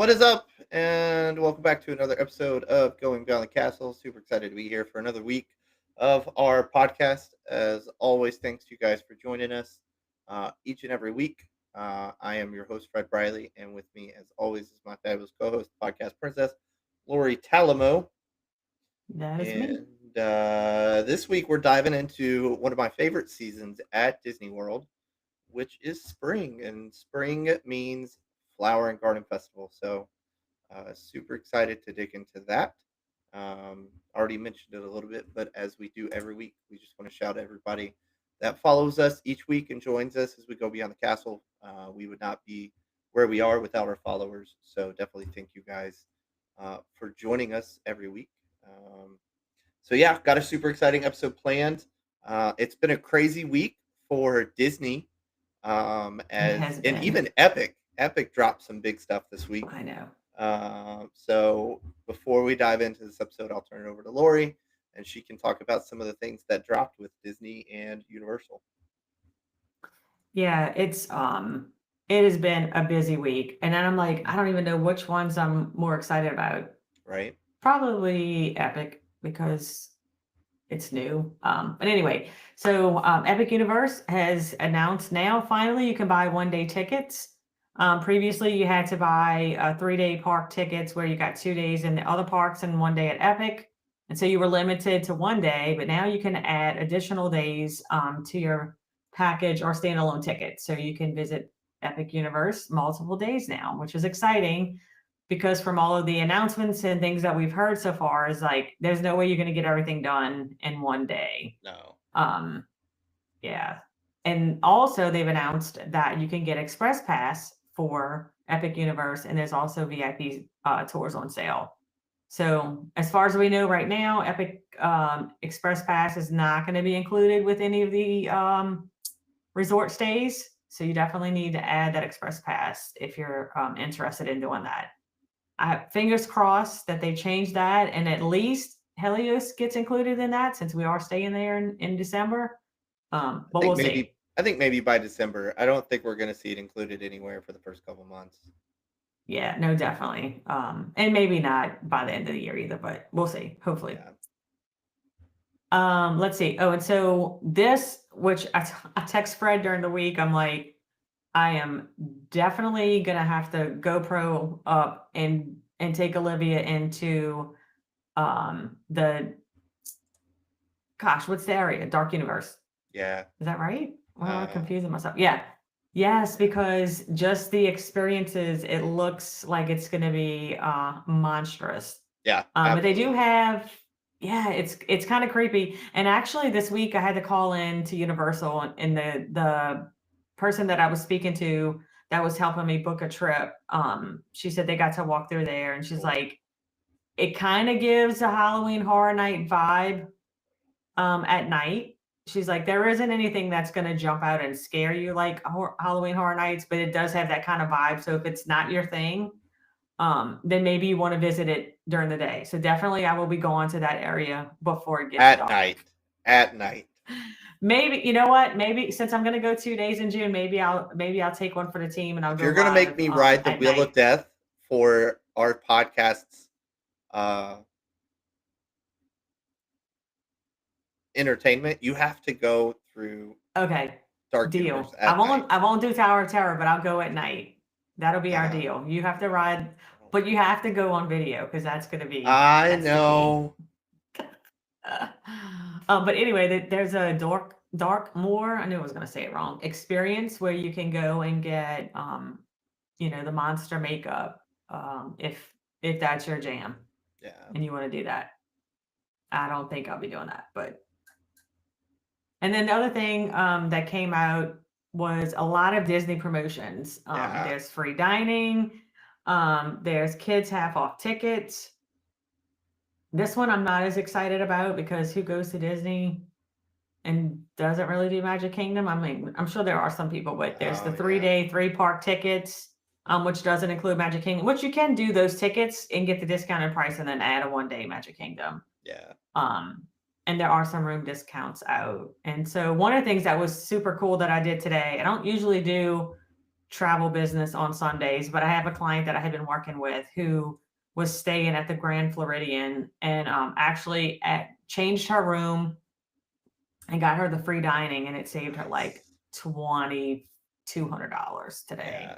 What is up? And welcome back to another episode of Going Beyond the Castle. Super excited to be here for another week of our podcast. As always, thanks to you guys for joining us each and every week. I am your host, Fred Briley, and with me, as always, is my fabulous co host, podcast princess, Lori Talamo. That is me. And this week, we're diving into one of my favorite seasons at Disney World, which is spring. And spring means Flower and Garden Festival. So, super excited to dig into that. Already mentioned it a little bit, but as we do every week, we just want to shout out everybody that follows us each week and joins us as we go beyond the castle. We would not be where we are without our followers. So definitely thank you guys for joining us every week. So yeah, got a super exciting episode planned. It's been a crazy week for Disney, It has as and been. even Epic. Epic dropped some big stuff this week. I know. So before we dive into this episode, I'll turn it over to Lori, and she can talk about some of the things that dropped with Disney and Universal. Yeah, it has been a busy week. And then I'm like, I don't even know which ones I'm more excited about. Right? Probably Epic because it's new. But anyway, so Epic Universe has announced now finally you can buy 1 day tickets. Previously, you had to buy 3 day park tickets where you got 2 days in the other parks and 1 day at Epic. And so you were limited to 1 day, but now you can add additional days to your package or standalone ticket. So you can visit Epic Universe multiple days now, which is exciting because from all of the announcements and things that we've heard so far is like there's no way you're going to get everything done in 1 day. No. Um, yeah. And also they've announced that you can get Express Pass for Epic Universe, and there's also VIP tours on sale. So as far as we know right now, Epic Express Pass is not going to be included with any of the resort stays. So you definitely need to add that Express Pass if you're interested in doing that. Fingers crossed that they change that, and at least Helios gets included in that since we are staying there in December. I But think we'll maybe see. I think maybe by December. I don't think we're going to see it included anywhere for the first couple months. Yeah, no, definitely. And maybe not by the end of the year either, but we'll see. Hopefully. Yeah. Let's see. Oh, and so this, which I text Fred during the week, I'm like, I am definitely gonna have to GoPro up and take Olivia into the gosh, what's the area? Dark Universe. Yeah. Is that right? Or am I Uh, confusing myself? Yeah. Yes, yeah. because just the experiences, it looks like it's gonna be monstrous. Yeah. But they do Absolutely. have, yeah, it's kind of creepy. And actually, this week I had to call in to Universal, and the person that I was speaking to that was helping me book a trip. She said they got to walk through there, and she's Cool. like, it kind of gives a Halloween Horror Night vibe at night. She's like, there isn't anything that's going to jump out and scare you like Halloween Horror Nights, but it does have that kind of vibe. So if it's not your thing, then maybe you want to visit it during the day. So definitely I will be going to that area before it gets At dark. night. At night. Maybe you know what? Maybe since I'm gonna go 2 days in June, maybe I'll take one for the team and I'll If go you're going to make live me ride the at wheel of night. death for our podcast's uh, entertainment, you have to go through Okay, Dark Universe deal. I at night. won't I won't do Tower of Terror, but I'll go at night. That'll be our Uh, deal. You have to I ride, don't but know. you have to go on video because I that's the key. know. Uh, but anyway, there's a dark more. I knew I was going to say it wrong. Experience where you can go and get the monster makeup if that's your jam Yeah. and you want to do that. I don't think I'll be doing that, but and then the other thing that came out was a lot of Disney promotions. Yeah. There's free dining. There's kids half off tickets. This one I'm not as excited about because who goes to Disney and doesn't really do Magic Kingdom? I mean, I'm sure there are some people, but there's the Oh, three yeah. day, three park tickets, which doesn't include Magic Kingdom, which you can do those tickets and get the discounted price and then add a 1 day Magic Kingdom. Yeah. Um, and there are some room discounts out. And so one of the things that was super cool that I did today, I don't usually do travel business on Sundays, but I have a client that I had been working with who was staying at the Grand Floridian and changed her room and got her the free dining, and it saved her like Nice. $2,200 today.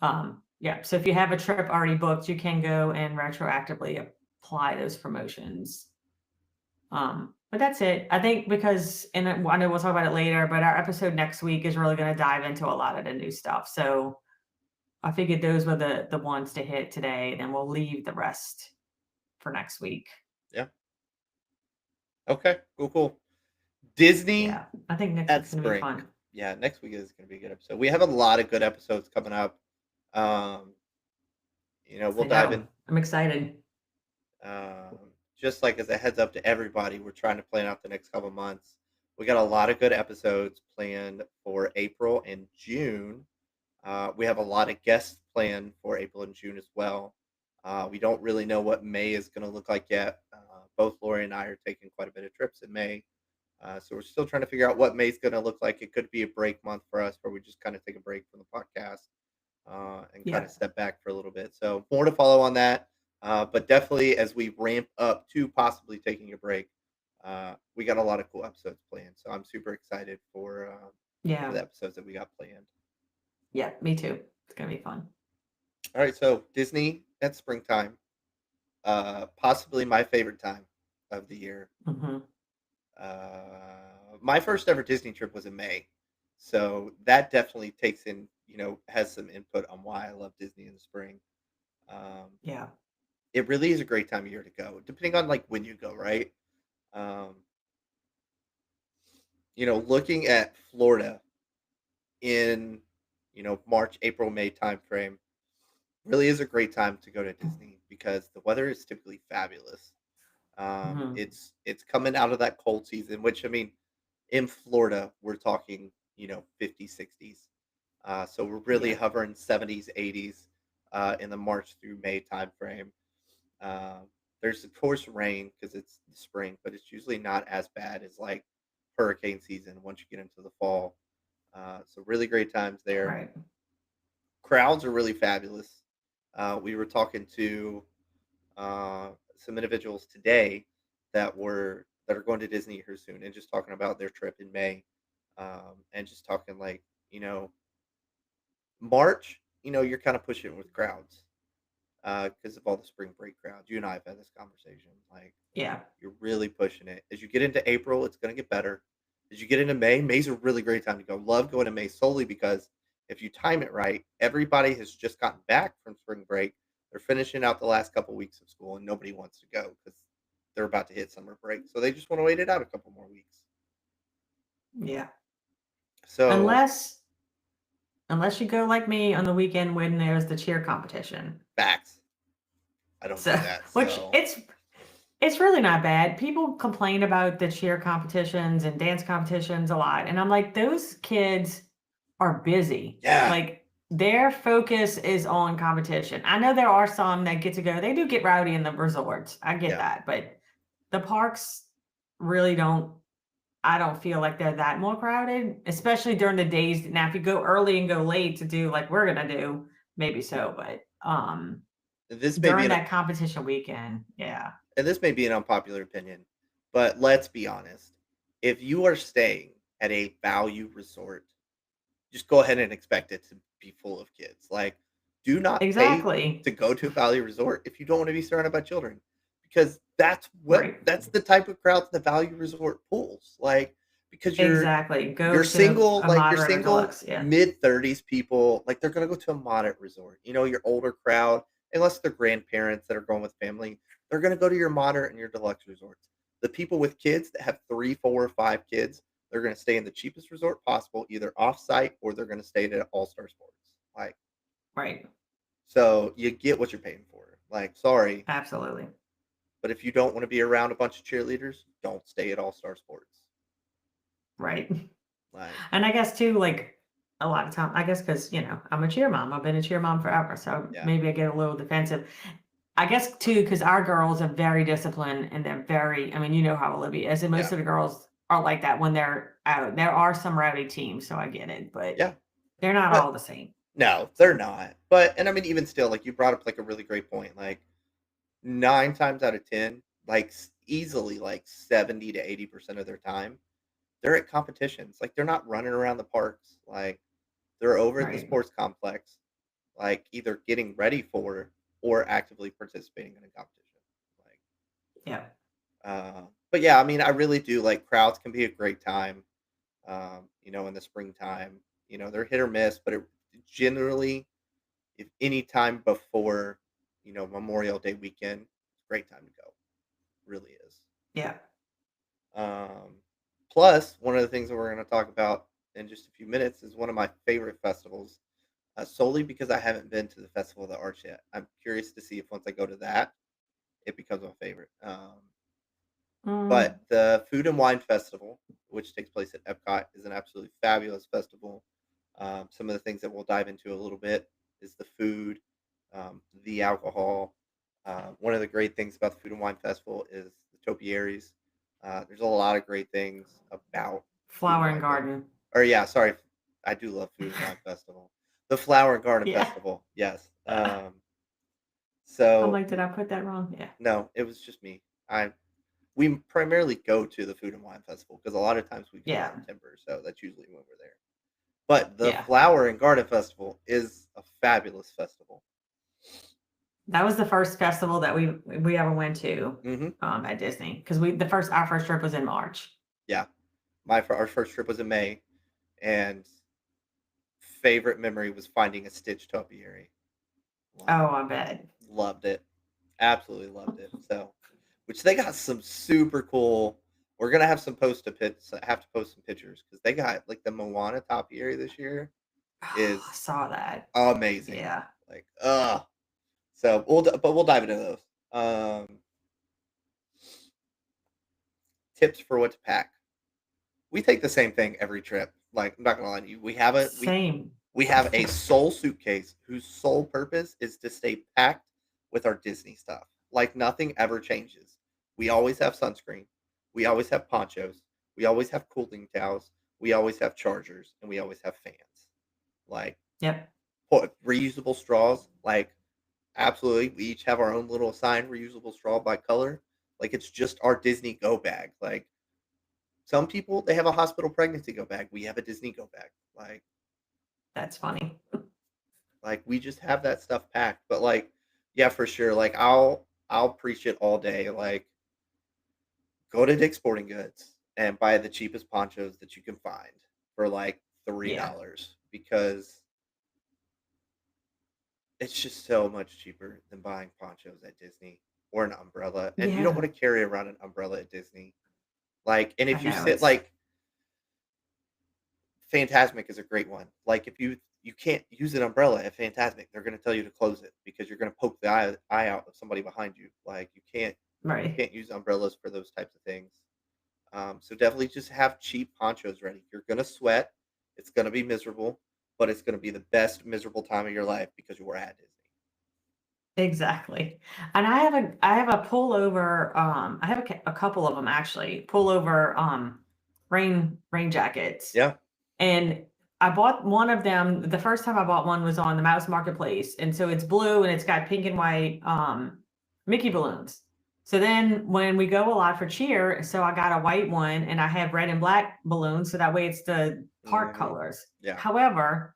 Yeah. Yeah. So if you have a trip already booked, you can go and retroactively apply those promotions. But that's it. I think because, and I know we'll talk about it later, but our episode next week is really going to dive into a lot of the new stuff. So I figured those were the ones to hit today, and then we'll leave the rest for next week. Yeah. Okay. Cool. Cool. Disney Yeah, I think next at week's going to be spring. fun. Yeah. Next week is going to be a good episode. We have a lot of good episodes coming up. Um, we'll I dive in. know. I'm excited. Just like as a heads up to everybody, we're trying to plan out the next couple months. We got a lot of good episodes planned for April and June. We have a lot of guests planned for April and June as well. We don't really know what May is going to look like yet. Both Lori and I are taking quite a bit of trips in May. So we're still trying to figure out what May's going to look like. It could be a break month for us where we just kind of take a break from the podcast and kind Yeah. of step back for a little bit. So more to follow on that. But definitely as we ramp up to possibly taking a break, we got a lot of cool episodes planned. So I'm super excited for Yeah. the episodes that we got planned. Yeah. Me too. It's going to be fun. All right, so Disney at springtime, possibly my favorite time of the year. Hmm. My first ever Disney trip was in May, so that definitely has some input on why I love Disney in the spring. Um, Yeah. it really is a great time of year to go, depending on like when you go, right? Um, looking at Florida in March, April, May timeframe really is a great time to go to Disney because the weather is typically fabulous. Hmm. It's coming out of that cold season, which I mean, in Florida, we're talking, 50s, 60s. So we're really Yeah. hovering 70s, 80s in the March through May timeframe. There's of course rain because it's the spring, but it's usually not as bad as like hurricane season once you get into the fall. So really great times there. Right. Crowds are really fabulous. We were talking to some individuals today that are going to Disney here soon, and just talking about their trip in May, and just talking like March. You're kind of pushing with crowds because of all the spring break crowds. You and I have had this conversation. Like Yeah. you're really pushing it. As you get into April, it's going to get better. As you get into May, May's a really great time to go. Love going to May solely because if you time it right, everybody has just gotten back from spring break. They're finishing out the last couple weeks of school, and nobody wants to go because they're about to hit summer break. So they just want to wait it out a couple more weeks. Yeah. So Unless unless you go like me on the weekend when there's the cheer competition. facts. I don't So, do that. which So it's really not bad. People complain about the cheer competitions and dance competitions a lot, and I'm like, those kids are busy. yeah, Like their focus is on competition. I know there are some that get to go. They do get rowdy in the resorts. I get yeah. that, but the parks really don't. I don't feel like they're that more crowded, especially during the days. Now, if you go early and go late to do like we're gonna do, maybe so, but This may be during an that competition weekend, yeah. and this may be an unpopular opinion, but let's be honest. If you are staying at a value resort, just go ahead and expect it to be full of kids. Like, do not pay Exactly. to go to a value resort if you don't want to be surrounded by children, because Right. that's the type of crowd the value resort pulls. Like, because Exactly. Go you're to single, a like you're moderate or single deluxe. Yeah. mid 30s people, like they're gonna go to a moderate resort. Your older crowd, unless they're grandparents that are going with family, they're gonna go to your moderate and your deluxe resorts. The people with kids that have three, four, or five kids, they're gonna stay in the cheapest resort possible, either off site or they're gonna stay at All Star Sports. Like, Right. so you get what you're paying for. Like, sorry, Absolutely. but if you don't want to be around a bunch of cheerleaders, don't stay at All Star Sports. Right. Like, And I guess too, like a lot of time, I guess because I'm a cheer mom. I've been a cheer mom forever. So yeah, maybe I get a little defensive. I guess too, because our girls are very disciplined and they're very, I mean, you know how Olivia is, and yeah, most of the girls are like that when they're out. There are some rowdy teams, so I get it, but yeah. they're not But all the same. No, they're not. But and I mean, even still, like you brought up like a really great point. Like 9 times out of 10, like easily like 70 to 80% of their time, they're at competitions. Like they're not running around the parks. Like they're over at the Right. sports complex, like either getting ready for or actively participating in a competition. Like, Yeah. but yeah, I mean, I really do like crowds can be a great time. In the springtime, they're hit or miss, but it generally, if any time before, Memorial Day weekend, it's a great time to go. Really is. Yeah. Um, Plus, one of the things that we're going to talk about in just a few minutes is one of my favorite festivals, solely because I haven't been to the Festival of the Arts yet. I'm curious to see if once I go to that, it becomes my favorite. But Mm, the Food and Wine Festival, which takes place at EPCOT, is an absolutely fabulous festival. Some of the things that we'll dive into a little bit is the food, the alcohol. One of the great things about the Food and Wine Festival is the topiaries. There's a lot of great things about Food and flower and Wine Festival. garden. Or yeah, sorry, I do love Food and Wine Festival. The Flower and Garden Yeah. Festival, yes. Uh, I'm So like, did I put that wrong? Yeah. no, it was just me. I We primarily go to the Food and Wine Festival because a lot of times we go Yeah. around Timber, so that's usually when we're there. But the Yeah. Flower and Garden Festival is a fabulous festival. That was the first festival that we ever went to Hmm. at Disney because we our first trip was in March. Yeah, our first trip was in May, and favorite memory was finding a Stitch topiary. Oh, Like, I bet. loved it, absolutely loved it. So, which they got some super cool. We're gonna have some post to pits. Have to post some pictures because they got like the Moana topiary this year Oh, I is saw that. amazing. Yeah. Like, so we'll dive into those. Tips for what to pack. We take the same thing every trip. Like, I'm not gonna lie to you. Same. We have a sole suitcase whose sole purpose is to stay packed with our Disney stuff. Like nothing ever changes. We always have sunscreen. We always have ponchos. We always have cooling towels. We always have chargers, and we always have fans. Like Yep. reusable straws. Like absolutely, we each have our own little assigned reusable straw by color. Like it's just our Disney go bag. Like some people, they have a hospital pregnancy go bag. We have a Disney go bag. That's funny. Like we just have that stuff packed. But like, yeah, for sure. Like I'll preach it all day. Like go to Dick's Sporting Goods and buy the cheapest ponchos that you can find for like Yeah. $3 because it's just so much cheaper than buying ponchos at Disney or an umbrella. And you don't want Yeah. to carry around an umbrella at Disney. Like, and I if you know sit it's like Fantasmic is a great one. Like if you can't use an umbrella at Fantasmic, they're going to tell you to close it because you're going to poke the eye out of somebody behind you. Like you right. can't use umbrellas for those types of things. So definitely just have cheap ponchos ready. You're going to sweat. It's going to be miserable, but it's going to be the best miserable time of your life because you were at Disney. Exactly. And I have a pullover, I have a couple of them actually, pullover, rain jackets. Yeah. And I bought one of them. The first time I bought one was on the Mouse Marketplace. And so it's blue and it's got pink and white Mickey balloons. So then when we go a lot for cheer, so I got a white one and I have red and black balloons. So that way it's the park Hmm. colors. Yeah. However,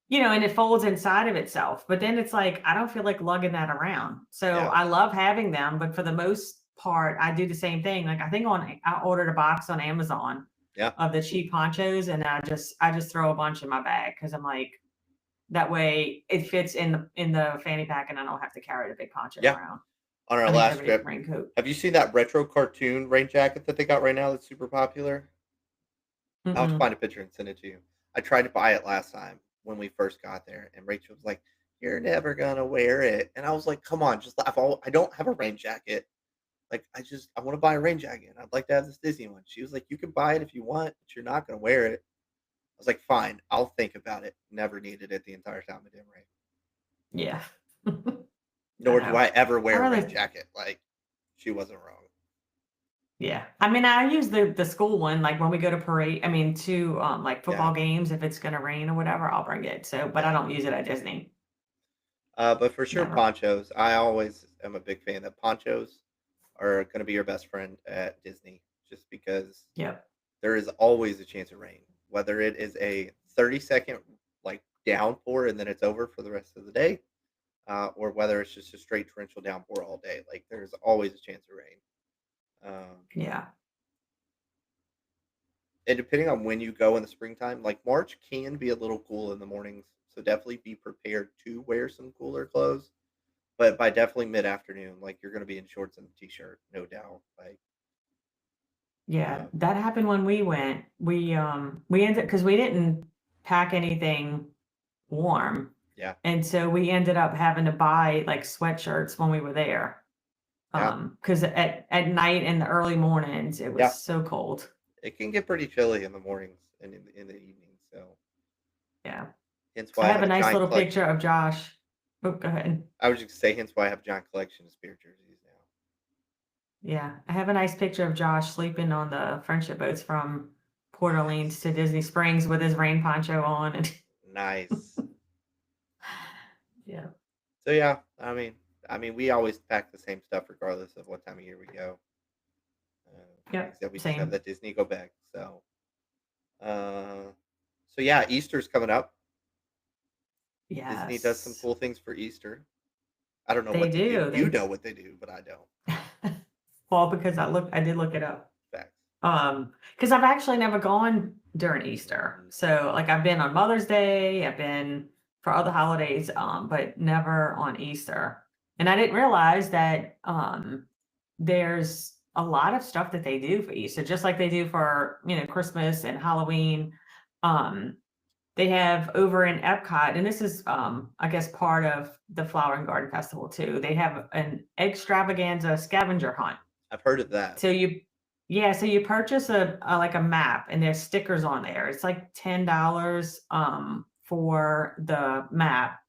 and it folds inside of itself. But then it's like, I don't feel like lugging that around. So Yeah. I love having them, but for the most part, I do the same thing. Like I ordered a box on Amazon Yeah. of the cheap ponchos and I just throw a bunch in my bag because I'm like, that way it fits in the fanny pack and I don't have to carry the big poncho Yeah. around. On our I mean, last the trip, raincoat. have you seen that retro cartoon rain jacket that they got right now that's super popular? I'll have to Mm-mm. find a picture and send it to you. I tried to buy it last time when we first got there, and Rachel was like, "You're never gonna wear it," and I was like, "Come on, just I don't have a rain jacket. Like I want to buy a rain jacket. And I'd like to have this Disney one." She was like, "You can buy it if you want, but you're not gonna wear it." I was like, "Fine, I'll think about it." Never needed it the entire time it didn't rain. Yeah. I Nor do know. I ever I wear a rain rather jacket. Like she wasn't wrong. Yeah. I mean, I use the school one, like when we go to parade, I mean, to like Yeah, football games, if it's gonna rain or whatever, I'll bring it. So, but I yeah. don't use it at Disney. But for sure, Never. ponchos. I always am a big fan that ponchos are going to be your best friend at Disney, just because Yep. there is always a chance of rain, whether it is a 30-second like downpour and then it's over for the rest of the day, or whether it's just a straight torrential downpour all day. Like there's always a chance of rain. Yeah. And depending on when you go in the springtime, like March can be a little cool in the mornings, so definitely be prepared to wear some cooler clothes. But by definitely mid afternoon, like you're going to be in shorts and a t-shirt, no doubt. Like, Yeah. um, That happened when we went. We ended because we didn't pack anything warm. yeah, And so we ended up having to buy like sweatshirts when we were there. yeah, Because at night and the early mornings it was yeah. so cold. It can get pretty chilly in the mornings and in the evenings. So Yeah. hence I why I have have a a nice giant little collection. picture of Josh. Oh, go ahead. I was just gonna say hence why I have a giant collection of spirit jerseys now. Yeah, I have a nice picture of Josh sleeping on the friendship boats from Port Orleans Nice, to Disney Springs with his rain poncho on, and nice. yeah, So yeah, I mean, we always pack the same stuff regardless of what time of year we go. Like I yep, said, we just have same. that Disney go bag. Uh, so yeah, Easter's coming up. Disney does some Yes, cool things for Easter. I don't know they what they do. do. You They know what they do, but I don't. well because I did look it up. Facts. Because I've actually never gone during Easter. Hmm. So like I've been on Mother's Day, I've been for other holidays, but never on Easter. And I didn't realize that there's a lot of stuff that they do for Easter, just like they do for, Christmas and Halloween. Um, they have over in Epcot, and this is I guess part of the Flower and Garden Festival too. They have an extravaganza scavenger hunt. I've heard of that. So you yeah, so you purchase a like a map and there's stickers on there. It's like $10 for the map.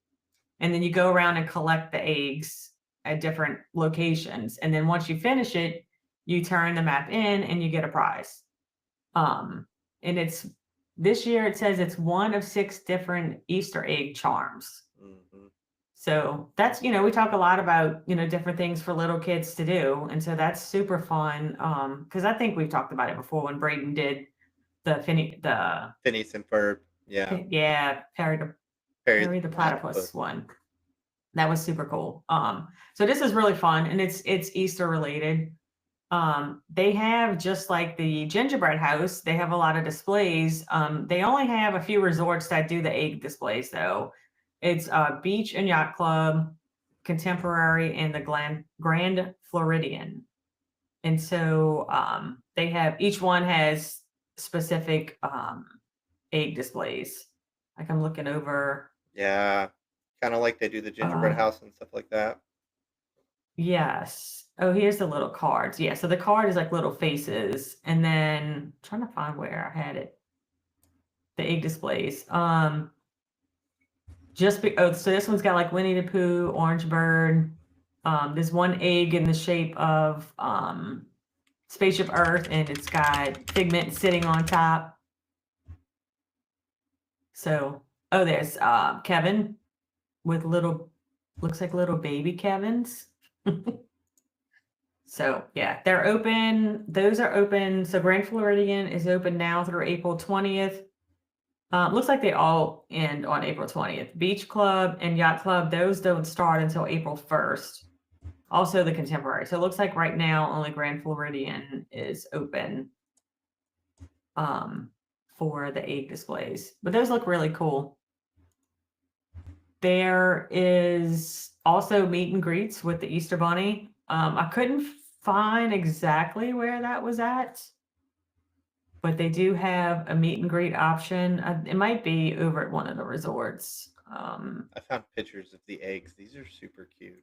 And then you go around and collect the eggs at different locations. And then once you finish it, you turn the map in and you get a prize. Um and it's this year it says it's one of 6 different Easter egg charms. Hmm. So that's, we talk a lot about, different things for little kids to do. And so that's super fun. Because I think we've talked about it before when Braden did the Phineas and Ferb. Yeah. yeah, Perry the Perry the Platypus. Platypus one. That was super cool. So this is really fun and it's Easter related. They have just like the gingerbread house, they have a lot of displays. They only have a few resorts that do the egg displays though. It's Beach and Yacht Club, Contemporary, and the Grand Floridian. And so they have each one has specific egg displays. Like I'm looking over. Yeah. Kind of like they do the gingerbread Uh, house and stuff like that. yes. Oh, here's the little cards. Yeah. So the card is like little faces, and then I'm trying to find where I had it. The egg displays. So this one's got like Winnie the Pooh, Orange Bird. There's one egg in the shape of Spaceship Earth, and it's got Figment sitting on top. So, oh, there's Kevin with looks like little baby Kevins. So yeah, they're open. Those are open. So Grand Floridian is open now through April 20th. Looks like they all end on April 20th. Beach Club and Yacht Club, those don't start until April 1st. Also the Contemporary. So it looks like right now only Grand Floridian is open for the egg displays. But those look really cool. There is also meet and greets with the Easter Bunny. I couldn't find exactly where that was at, but they do have a meet and greet option. It might be over at one of the resorts. I found pictures of the eggs. These are super cute.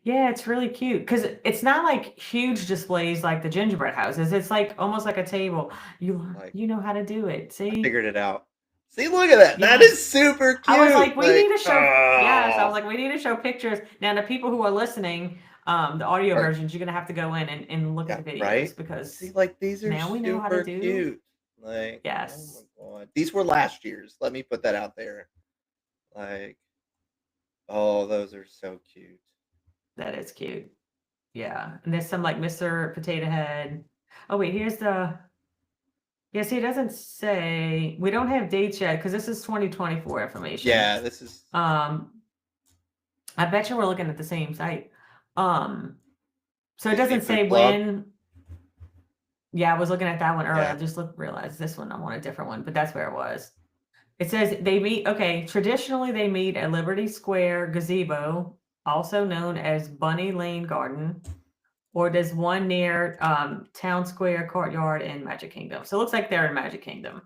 Yeah, it's really cute because it's not like huge displays like the gingerbread houses. It's like almost like a table. Like You know how to do it. I See? figured it out. See, look at that. That Yes. is super I was cute. like, we need Like, to show yes, I was oh, like, we need to show pictures. Now the people who are listening, The audio Or versions, you're gonna have to go in and look yeah, at the videos right? See, because like, these are now we know how to super do. cute. Like, oh Yes, my god. These were last year's, let me put that out there. Like, oh, those are so cute. that is cute. Yeah, and there's some like Mr. Potato Head. Oh wait, here's the. Yeah, see, it doesn't say. We don't have dates yet because this is 2024 information. Yeah, this is Um, I bet you we're looking at the same site. Um, so it Disney doesn't Food say Blog. when. Yeah, I was looking at that one earlier. Yeah. I just realized this one. I'm on a different one, but that's where it was. It says they meet. Okay, traditionally they meet at Liberty Square gazebo, also known as Bunny Lane Garden, or there's one near Town Square Courtyard in Magic Kingdom. So it looks like they're in Magic Kingdom.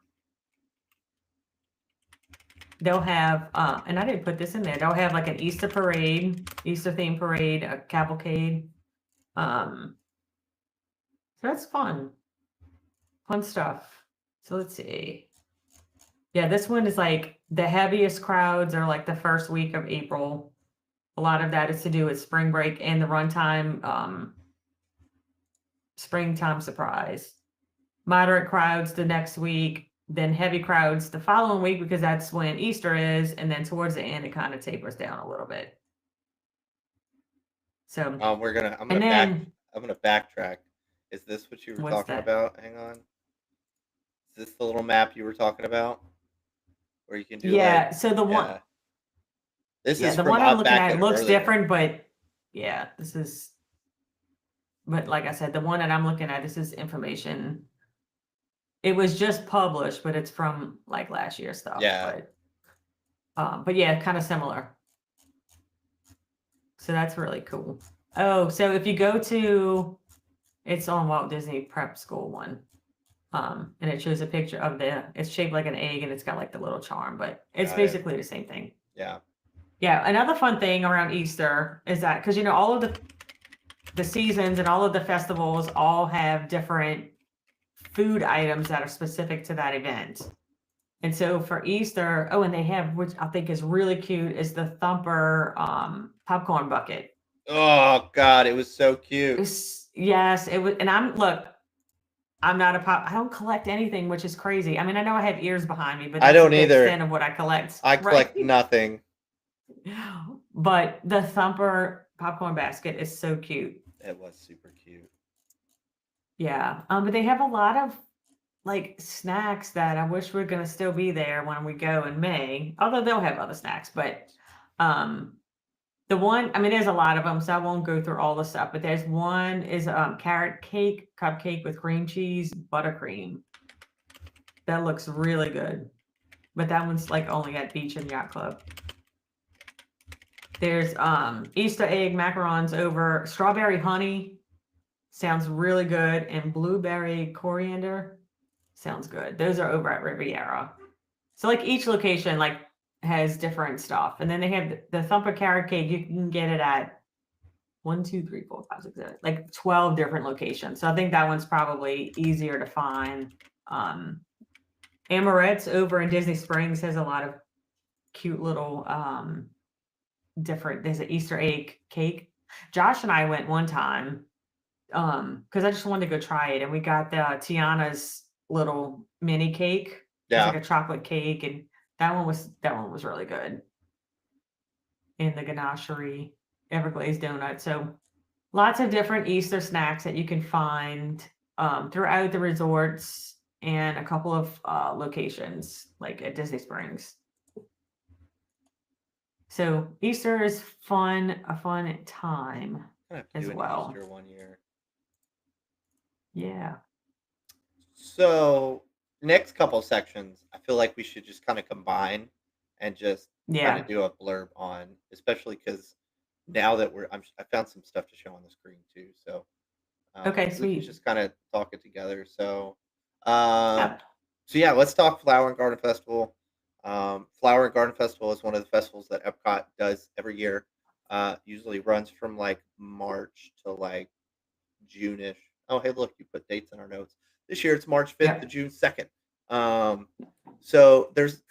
They'll have, and I didn't put this in there. They'll have like an Easter parade, Easter theme parade, a cavalcade. So that's fun stuff. So let's see. Yeah, this one is like the heaviest crowds are like the first week of April. A lot of that is to do with spring break and the runtime, springtime surprise. Moderate crowds the next week, then heavy crowds the following week because that's when Easter is, and then towards the end it kind of tapers down a little bit. So, and then I'm gonna backtrack. Is this what you were what's talking that? about? Hang on. Is this the little map you were talking about? Where you can do like Yeah, so the one, yeah. This yeah, is the from one I'm looking back at in looks earlier. different, but yeah, this is, but like I said, the one that I'm looking at, this is information. It was just published, but it's from like last year's stuff, Yeah. but yeah, kind of similar. So that's really cool. Oh, so if you go to, it's on Walt Disney Prep School one. And it shows a picture of it's shaped like an egg and it's got like the little charm, but it's Got it. basically the same thing. Yeah. Yeah, another fun thing around Easter is that because all of the seasons and all of the festivals all have different food items that are specific to that event. And so for Easter, oh, and they have, which I think is really cute, is the Thumper popcorn bucket. Oh god, it was so cute. Yes, it was, and I'm not I don't collect anything, which is crazy. I mean, I know I have ears behind me, but I that's don't the either. extent of what I collect, I right? collect nothing. But the Thumper popcorn basket is so cute. It was super cute. Yeah. But they have a lot of like snacks that I wish were gonna still be there when we go in May. Although they'll have other snacks, but um the one, I mean, there's a lot of them, so I won't go through all the stuff, but there's one is carrot cake cupcake with cream cheese, buttercream. That looks really good. But that one's like only at Beach and Yacht Club. There's Easter egg macarons over strawberry honey. Sounds really good. And blueberry coriander. Sounds good. Those are over at Riviera. So like each location like has different stuff. And then they have the Thumper carrot cake. You can get it at 1, 2, 3, 4, 5, 6, 7, like 12 different locations. So I think that one's probably easier to find. Amorette's over in Disney Springs has a lot of cute little there's an Easter egg cake. Josh and I went one time because I just wanted to go try it, and we got the Tiana's little mini cake. It's like Yeah. a chocolate cake, and that one was really good. And the ganachery Everglazed donut. So lots of different Easter snacks that you can find throughout the resorts and a couple of locations like at Disney Springs. So Easter is a fun time I have to as do an well. Easter one year. Yeah. So next couple sections, I feel like we should just kind of combine and just kind of Yeah. do a blurb on, especially because now that I found some stuff to show on the screen too. So Okay, we can sweet. just kind of talk it together. Um, Yep. so yeah, let's talk Flower and Garden Festival. Flower and Garden Festival is one of the festivals that EPCOT does every year. Usually runs from like March to like June-ish. Oh, hey, look, you put dates in our notes. This year it's March 5th to Yep. June 2nd. Um, so there's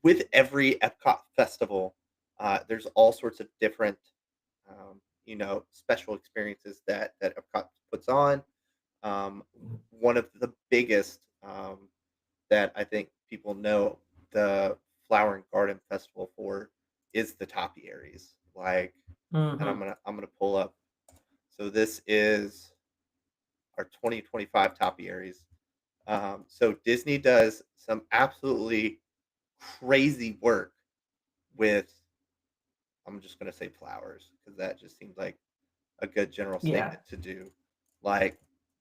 with every EPCOT festival, there's all sorts of different, special experiences that Epcot puts on. One of the biggest that I think people know the Flower and Garden Festival for is the topiaries. Like, and Hmm. I'm gonna pull up. So this is our 2025 topiaries. So Disney does some absolutely crazy work with. I'm just gonna say flowers because that just seems like a good general Yeah. statement to do. Like,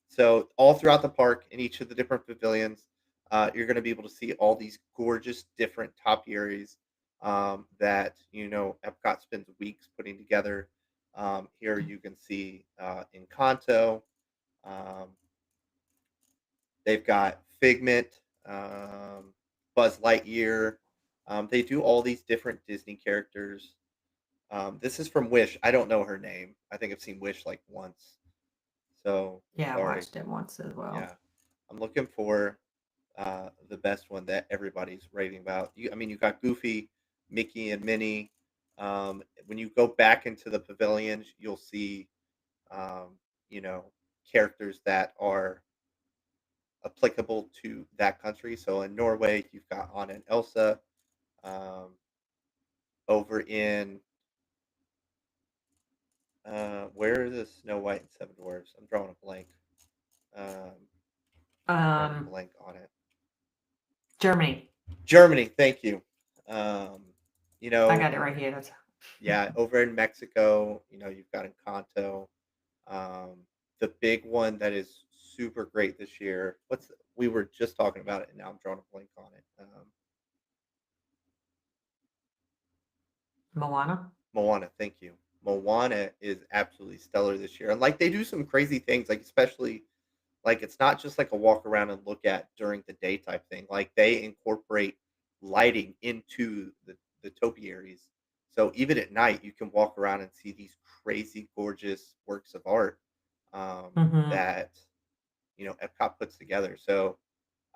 so all throughout the park in each of the different pavilions, you're going to be able to see all these gorgeous different topiaries that Epcot spends weeks putting together. Here you can see Encanto. Um, they've got Figment, Buzz Lightyear. They do all these different Disney characters. This is from Wish. I don't know her name. I think I've seen Wish like once. So Yeah, I sorry. watched it once as well. Yeah. I'm looking for the best one that everybody's raving about. You got Goofy, Mickey, and Minnie. When you go back into the pavilions, you'll see, um, you know, characters that are applicable to that country. So in Norway, you've got Anna and Elsa. Um, over in where is the Snow White and Seven Dwarfs? I'm drawing a blank. Um, drawing a Um, blank on it. Germany. Germany, thank you. Um, you I know, got it right here. That's yeah, over in Mexico, you've got Encanto. Um, the big one that is super great this year. We were just talking about it, and now I'm drawing a blank on it. Moana. Moana, thank you. Moana is absolutely stellar this year, and like they do some crazy things, like especially like, it's not just like a walk around and look at during the day type thing. Like, they incorporate lighting into the topiaries. So even at night, you can walk around and see these crazy, gorgeous works of art Hmm. that Epcot puts together. So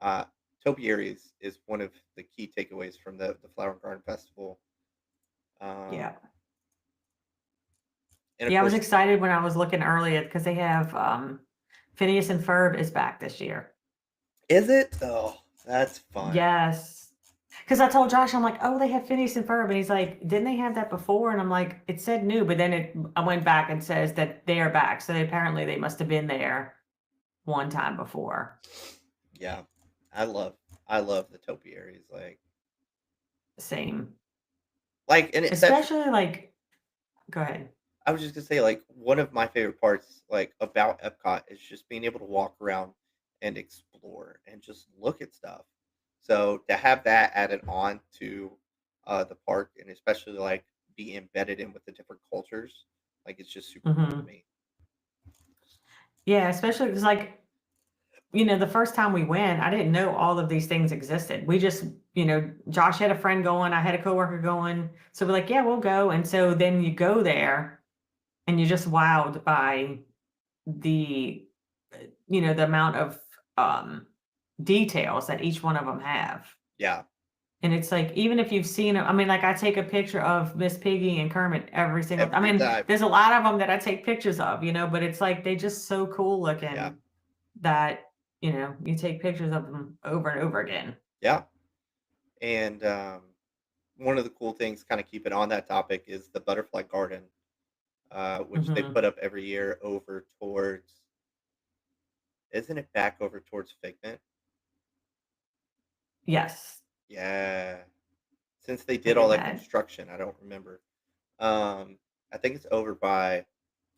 uh, topiaries is one of the key takeaways from the Flower and Garden Festival. Um, Yeah. and of Yeah, I was course, excited when I was looking earlier because they have Phineas and Ferb is back this year. is it? Oh, that's fun. Yes. Because I told Josh, I'm like, oh, they have Phineas and Ferb. And he's like, didn't they have that before? And I'm like, it said new, but then I went back and says that they are back. So apparently they must have been there one time before. Yeah, I love I love the topiaries. Same. And that's Especially like, go ahead. I was just gonna say, like, one of my favorite parts, like, about Epcot is just being able to walk around and explore and just look at stuff. So to have that added on to the park and especially like be embedded in with the different cultures, like it's just super cool to Hmm. me. Yeah, especially because like, the first time we went, I didn't know all of these things existed. We just, Josh had a friend going, I had a coworker going. So we're like, yeah, we'll go. And so then you go there and you're just wowed by the, the amount of um, details that each one of them have. Yeah, And it's like, even if you've seen it, I mean, like I take a picture of Miss Piggy and Kermit every single, I every mean, time. there's a lot of them that I take pictures of, but it's like, they just so cool Yeah, looking that, you take pictures of them over and over again. yeah. And one of the cool things, kind of keep it on that topic, is the Butterfly Garden, which they Hmm. put up every year over towards. Isn't it back over towards Figment? Yes, Yeah. Since they they did all did that that. construction, I don't remember. Um, I think it's over by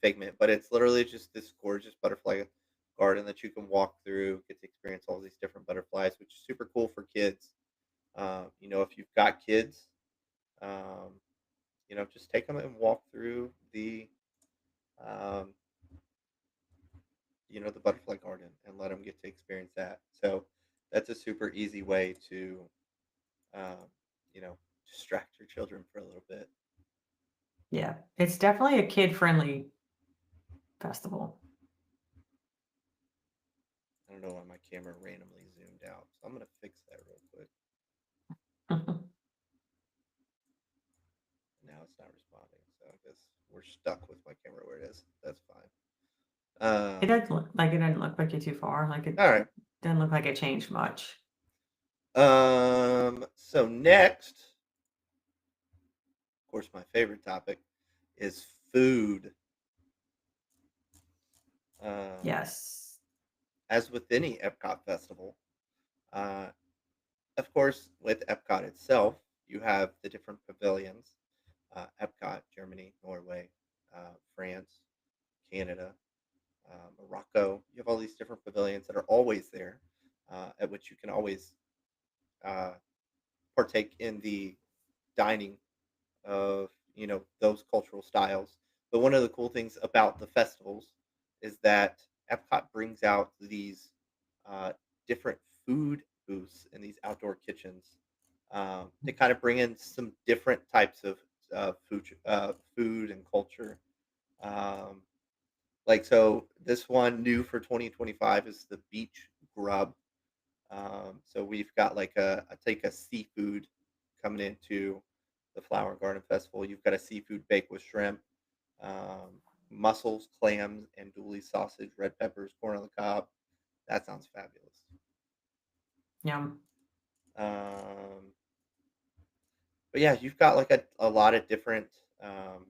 Figment, but it's literally just this gorgeous butterfly garden that you can walk through, get to experience all these different butterflies, which is super cool for kids. If you've got kids, um, just take them and walk through um, the butterfly garden and let them get to experience that. So that's a super easy way to, um, you know, distract your children for a little bit. Yeah, it's definitely a kid-friendly festival. I don't know why my camera randomly zoomed out, so I'm gonna fix that real quick. Now it's not responding, so I guess we're stuck with my camera where It Um, doesn't look like you're too far. Like it all right. doesn't look like it changed much. So next, of course, my favorite topic is food. Um, Yes. as with any Epcot festival, uh, of course, with Epcot itself, you have the different pavilions. Epcot, Germany, Norway, France, Canada, Morocco. You have all these different pavilions that are always there, at which you can always uh, partake in the dining of those cultural styles. But one of the cool things about the festivals is that Epcot brings out these uh, different food booths and these outdoor kitchens to kind of bring in some different types of food and culture. Um, like so, this one new for 2025 is the beach grub. So we've got like I take a seafood coming into the Flower and Garden Festival. You've got a seafood baked with shrimp, mussels, clams, and andouille sausage, red peppers, corn on the cob. That sounds fabulous. Yum. Um, but yeah, you've got like a lot of different um,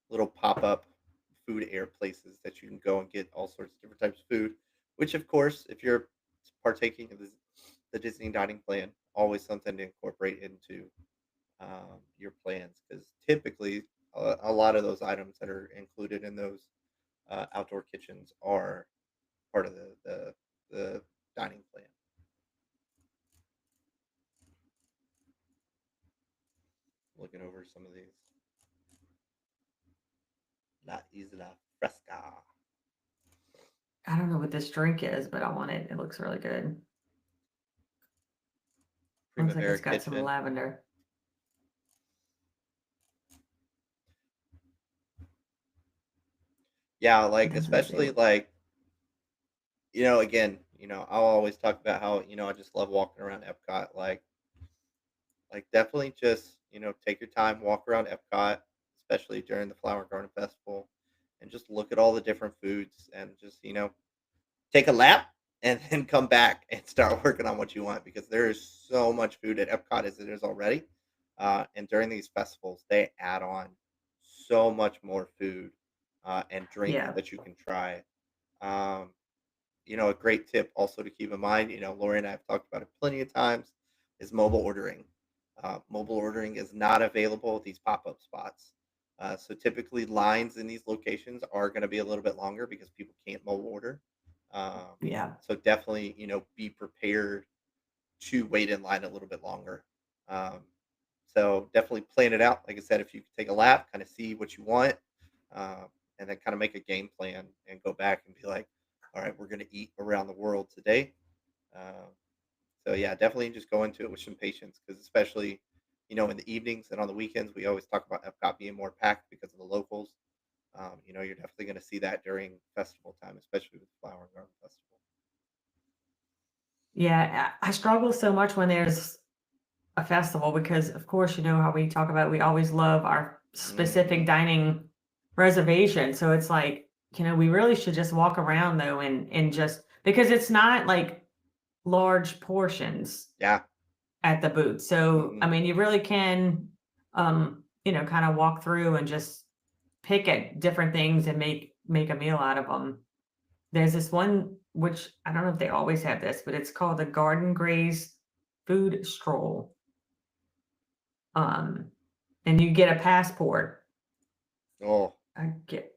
little pop up food air places that you can go and get all sorts of different types of food. Which, of course, if you're partaking of the Disney dining plan, always something to incorporate into your plans because typically a lot of those items that are included in those outdoor kitchens are part of the dining plan. Looking over some of these, La Isla Fresca, I don't know what this drink is, but I want it. It looks really good. Looks like Primavera it's got some Kitchen. lavender. Yeah, It like doesn't especially say. like again, I'll always talk about how I just love walking around Epcot. Like definitely just take your time, walk around Epcot, especially during the Flower and Garden Festival, and just look at all the different foods and just take a lap and then come back and start working on what you want because there is so much food at Epcot as it is already. And during these festivals, they add on so much more food and drinks Yeah. that you can try. Um, a great tip also to keep in mind, Lori and I have talked about it plenty of times, is mobile ordering. Mobile ordering is not available at these pop up spots. So typically, lines in these locations are going to be a little bit longer because people can't mobile order. Um, Yeah. so definitely, be prepared to wait in line a little bit longer. Um, so definitely plan it out. Like I said, if you could take a lap, kind of see what you want, uh, and then kind of make a game plan and go back and be like, all right, we're going to eat around the world today. Uh, so yeah, definitely just go into it with some patience because especially, in the evenings and on the weekends, we always talk about Epcot being more packed because of the locals. You're definitely going to see that during festival time, especially with the Flower and Garden Festival. Yeah. I struggle so much when there's a festival because, of course, you know how we talk about we always love our Hmm. specific dining reservation. So it's like, we really should just walk around though and just because it's not like large portions Yeah. at the booth. So I Hmm. mean you really can kind of walk through and just pick at different things and make a meal out of them. There's this one which I don't know if they always have this, but it's called the Garden Graze Food Stroll. Um, and you get a passport. Oh, I get,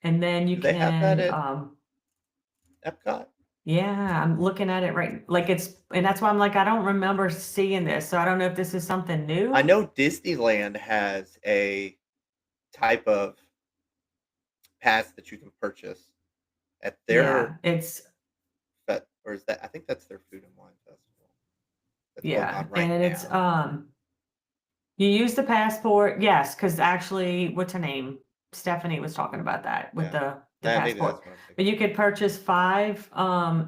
and then you do they have that can, at Epcot? yeah, I'm looking at it right, like and that's why I'm like, I don't remember seeing this, so I don't know if this is something I new. know Disneyland has a type of pass that you can purchase at their Yeah, it's or is that I think that's their food and wine festival that's going yeah, on right and it's now. you use the passport, yes, because actually, what's her name? Stephanie was talking about that with Yeah. the Maybe passport. that's what I'm But thinking you of. could purchase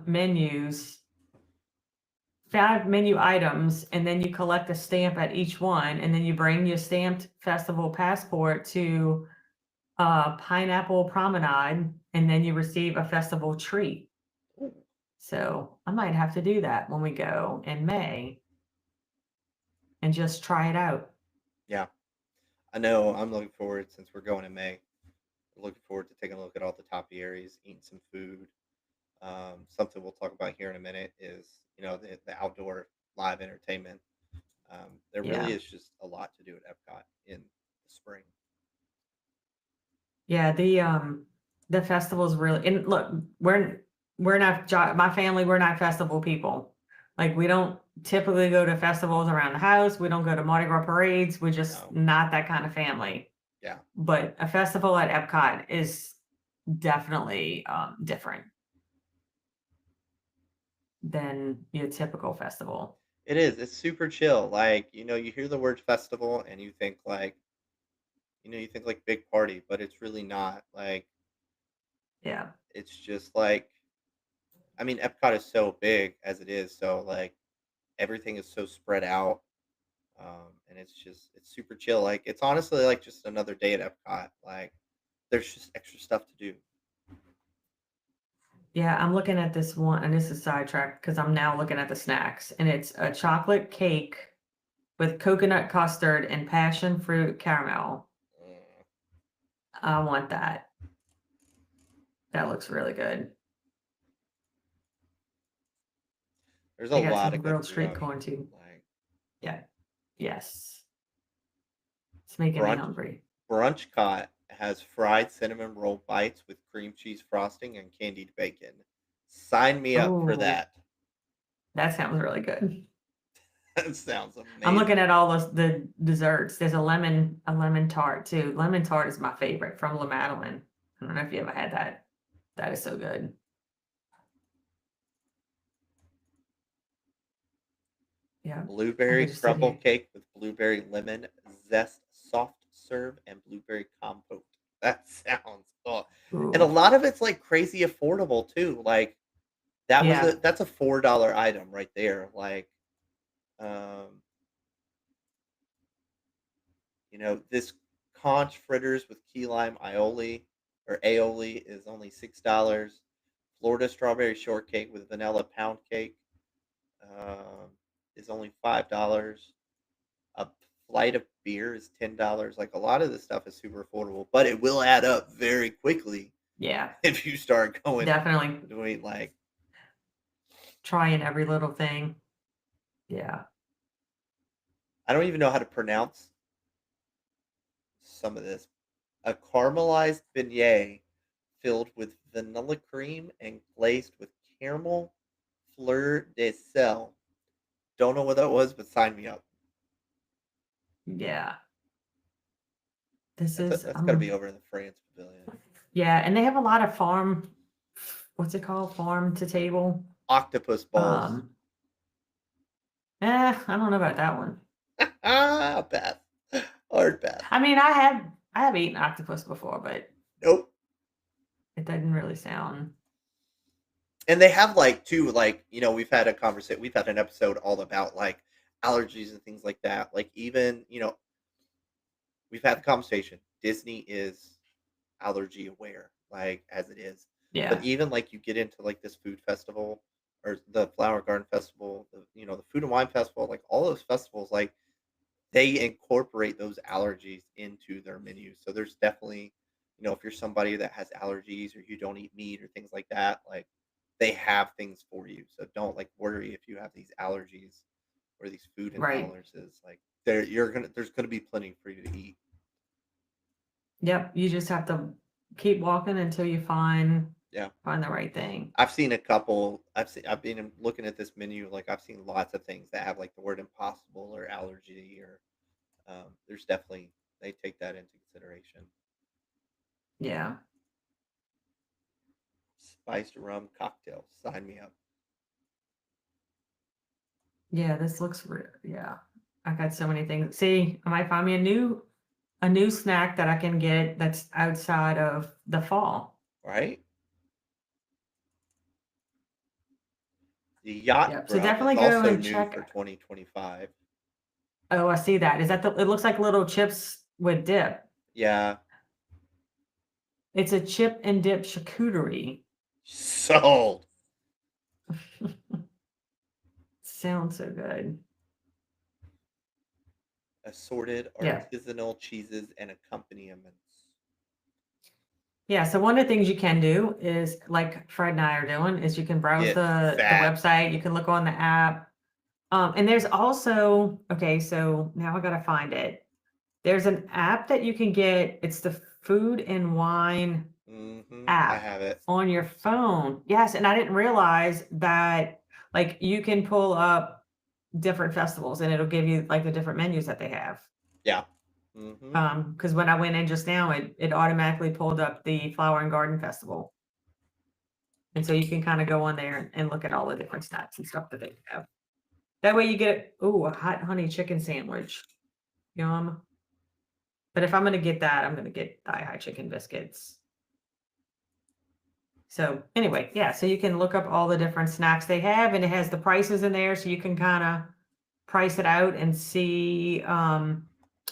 menus 5 menu items, and then you collect a stamp at each one, and then you bring your stamped festival passport to pineapple promenade, and then you receive a festival treat. Ooh, So I might have to do that when we go in May and just try it out. yeah, I know. I'm looking forward since we're going in May. Looking forward to taking a look at all the topiaries, eating some food. Something we'll talk about here in a minute is the outdoor live entertainment. There really Yeah. is just a lot to do at Epcot in the spring. Yeah, the festival's really, and look, we're not my family, we're not festival people. Like we don't typically go to festivals around the house. We don't go to Mardi Gras parades. We're just No, not that kind of family. yeah, But a festival at Epcot is definitely different than your typical festival. it is. It's super chill. Like you hear the word festival and you think like big party, but it's really not. Like Yeah. it's just like I mean, Epcot is so big as it is, so like everything is so spread out. And it's super chill. Like it's honestly like just another day at Epcot. Like there's just extra stuff to do. Yeah, I'm looking at this one, and this is sidetracked because I'm now looking at the snacks, and it's a chocolate cake with coconut custard and passion fruit caramel. Mm. I want that. That looks really good. There's a They got lot some of good grilled food street out corn here. too. Like Yeah. Yes. It's making me brunch hungry. Brunchcott has fried cinnamon roll bites with cream cheese frosting and candied bacon. Sign me up for Oh, that. that sounds really good. That sounds I'm looking amazing. at all the desserts. There's a lemon tart too. Lemon tart is my favorite from La Madeline. I don't know if you ever had that. That is so good. Yeah. I Blueberry could just sit crumble here. cake with blueberry lemon zest soft serve and blueberry compote. That sounds cool. And a Ooh. lot of it's like crazy affordable too. Like Yeah. that's a $4 item right there. Like um, this conch fritters with key lime aioli is only $6. Florida strawberry shortcake with vanilla pound cake um, is only $5. A flight of beer is $10. Like a lot of this stuff is super affordable, but it will add up very quickly Yeah. if you start going Definitely doing like trying every little thing. Yeah. I don't even know how to pronounce some of this. A caramelized beignet filled with vanilla cream and glazed with caramel fleur de sel. Don't know what that was, but sign me up. Yeah. This is That's got to be over in the France pavilion. yeah, and they have a lot of what's it called? Farm to table. Octopus balls. Um, I don't know about that one. Pass. Hard pass. I mean, I have eaten octopus before, but Nope. it doesn't really sound. And they have like too, like we've had an episode all about like allergies and things like that. Like even we've had the conversation. Disney is allergy aware, like as it is. But Yeah. even like you get into like this food festival or the Flower Garden Festival, the Food and Wine Festival, like all those festivals, like they incorporate those allergies into their menu. So there's definitely, if you're somebody that has allergies or you don't eat meat or things like that, like they have things for you. So don't like worry if you have these allergies or these food Right. intolerances. Like there's gonna be plenty for you to eat. Yep. You just have to keep walking until you find Yeah. find the right thing. I've seen a couple. I've been looking at this menu. Like I've seen lots of things that have like the word impossible or allergy or there's definitely they take that into consideration. Yeah. Spiced rum cocktail. Sign me up. Yeah. This looks yeah. I got so many things. See, I might find me a new snack that I can get that's outside of the fall. Right? The yacht Yep. So grub is definitely go also and new for check. 2025. Oh, I see that. Is that it looks like little chips with dip. Yeah. It's a chip and dip charcuterie. Sold. Sounds so good. Assorted Yeah. artisanal cheeses and accompaniments. Yeah, so one of the things you can do is, like Fred and I are doing, is you can browse Get the fat. website, you can look on the app. And there's also, okay, so now I gotta find it. There's an app that you can get. It's the Food and Wine I app have it. on your phone. Yes, and I didn't realize that like you can pull up different festivals and it'll give you like the different menus that they have. Yeah. Because when I went in just now, it automatically pulled up the Flower and Garden Festival. And so you can kind of go on there and look at all the different snacks and stuff that they have. That way you get, ooh, a hot honey chicken sandwich. Yum. But if I'm gonna get that, I'm gonna get thigh high chicken biscuits. So anyway, yeah, so you can look up all the different snacks they have, and it has the prices in there, so you can kind of price it out and see.